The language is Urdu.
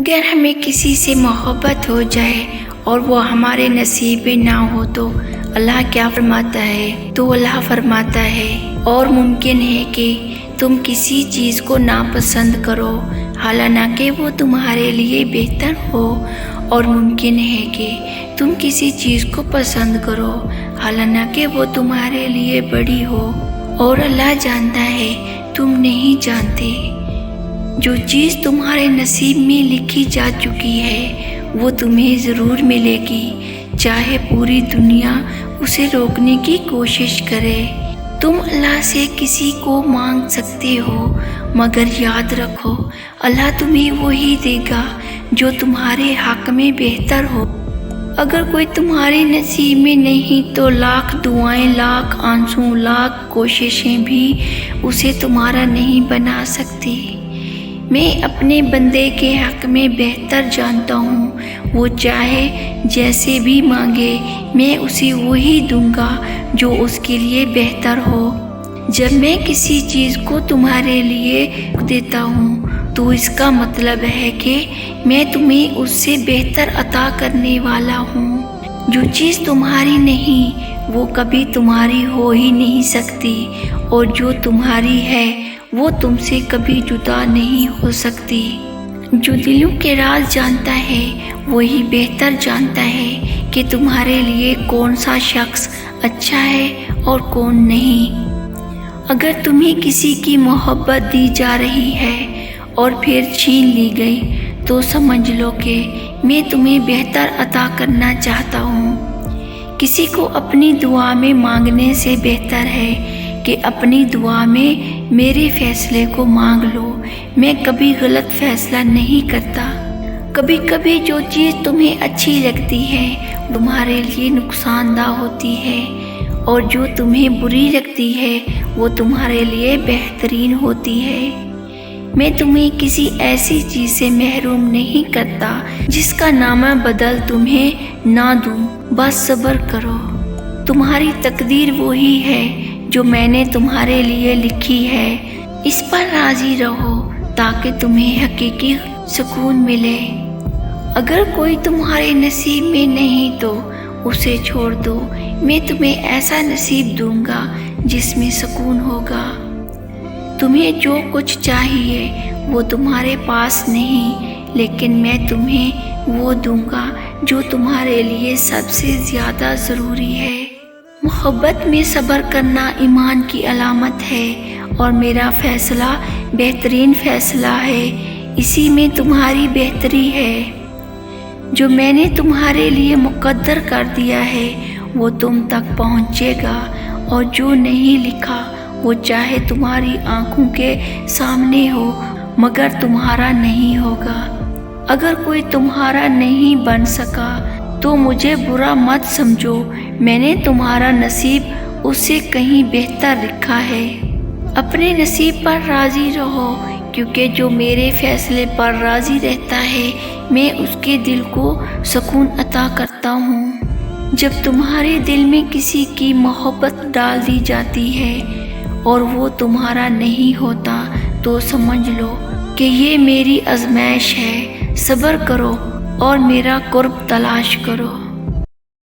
اگر ہمیں کسی سے محبت ہو جائے اور وہ ہمارے نصیب میں نہ ہو تو اللہ کیا فرماتا ہے؟ تو اللہ فرماتا ہے اور ممکن ہے کہ تم کسی چیز کو ناپسند کرو حالانکہ وہ تمہارے لیے بہتر ہو، اور ممکن ہے کہ تم کسی چیز کو پسند کرو حالانکہ وہ تمہارے لیے بڑی ہو، اور اللہ جانتا ہے تم نہیں جانتے۔ جو چیز تمہارے نصیب میں لکھی جا چکی ہے وہ تمہیں ضرور ملے گی، چاہے پوری دنیا اسے روکنے کی کوشش کرے۔ تم اللہ سے کسی کو مانگ سکتے ہو، مگر یاد رکھو اللہ تمہیں وہی دے گا جو تمہارے حق میں بہتر ہو۔ اگر کوئی تمہارے نصیب میں نہیں تو لاکھ دعائیں، لاکھ آنسو، لاکھ کوششیں بھی اسے تمہارا نہیں بنا سکتی۔ میں اپنے بندے کے حق میں بہتر جانتا ہوں، وہ چاہے جیسے بھی مانگے میں اسے وہی دوں گا جو اس کے لیے بہتر ہو۔ جب میں کسی چیز کو تمہارے لیے دیتا ہوں تو اس کا مطلب ہے کہ میں تمہیں اس سے بہتر عطا کرنے والا ہوں۔ جو چیز تمہاری نہیں وہ کبھی تمہاری ہو ہی نہیں سکتی، اور جو تمہاری ہے وہ تم سے کبھی جدا نہیں ہو سکتی۔ جو دلوں کے راز جانتا ہے وہی بہتر جانتا ہے کہ تمہارے لیے کون سا شخص اچھا ہے اور کون نہیں۔ اگر تمہیں کسی کی محبت دی جا رہی ہے اور پھر چھین لی گئی تو سمجھ لو کہ میں تمہیں بہتر عطا کرنا چاہتا ہوں۔ کسی کو اپنی دعا میں مانگنے سے بہتر ہے کہ اپنی دعا میں میرے فیصلے کو مانگ لو۔ میں کبھی غلط فیصلہ نہیں کرتا۔ کبھی کبھی جو چیز تمہیں اچھی لگتی ہے تمہارے لیے نقصان دہ ہوتی ہے، اور جو تمہیں بری لگتی ہے وہ تمہارے لیے بہترین ہوتی ہے۔ میں تمہیں کسی ایسی چیز سے محروم نہیں کرتا جس کا نامہ بدل تمہیں نہ دوں۔ بس صبر کرو، تمہاری تقدیر وہی ہے جو میں نے تمہارے لیے لکھی ہے۔ اس پر راضی رہو تاکہ تمہیں حقیقی سکون ملے۔ اگر کوئی تمہارے نصیب میں نہیں تو اسے چھوڑ دو، میں تمہیں ایسا نصیب دوں گا جس میں سکون ہوگا۔ تمہیں جو کچھ چاہیے وہ تمہارے پاس نہیں، لیکن میں تمہیں وہ دوں گا جو تمہارے لیے سب سے زیادہ ضروری ہے۔ محبت میں صبر کرنا ایمان کی علامت ہے، اور میرا فیصلہ بہترین فیصلہ ہے، اسی میں تمہاری بہتری ہے۔ جو میں نے تمہارے لیے مقدر کر دیا ہے وہ تم تک پہنچے گا، اور جو نہیں لکھا وہ چاہے تمہاری آنکھوں کے سامنے ہو مگر تمہارا نہیں ہوگا۔ اگر کوئی تمہارا نہیں بن سکا تو مجھے برا مت سمجھو، میں نے تمہارا نصیب اس سے کہیں بہتر لکھا ہے۔ اپنے نصیب پر راضی رہو، کیونکہ جو میرے فیصلے پر راضی رہتا ہے میں اس کے دل کو سکون عطا کرتا ہوں۔ جب تمہارے دل میں کسی کی محبت ڈال دی جاتی ہے اور وہ تمہارا نہیں ہوتا تو سمجھ لو کہ یہ میری آزمائش ہے۔ صبر کرو اور میرا قرب تلاش کرو۔